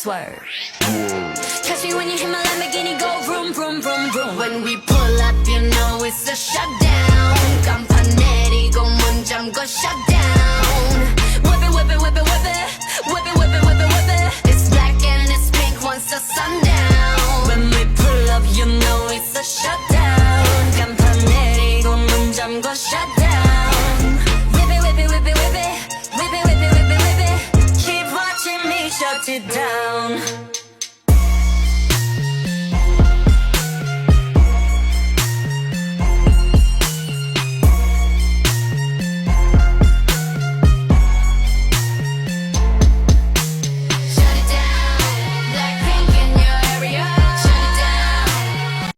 Swerve. Catch me when you hear my Lamborghini go vroom, vroom, vroom, vroom. When we pull up, you know it's a shutdown. 간판 내리고 문 잠궈 shutdown. Whip it, whip it, whip it, whip it. Whip it, whip it, whip it, whip it. It's black and it's pink once the sundown. When we pull up, you know it's a shutdown. 간판 내리고 문 잠궈 shutdown.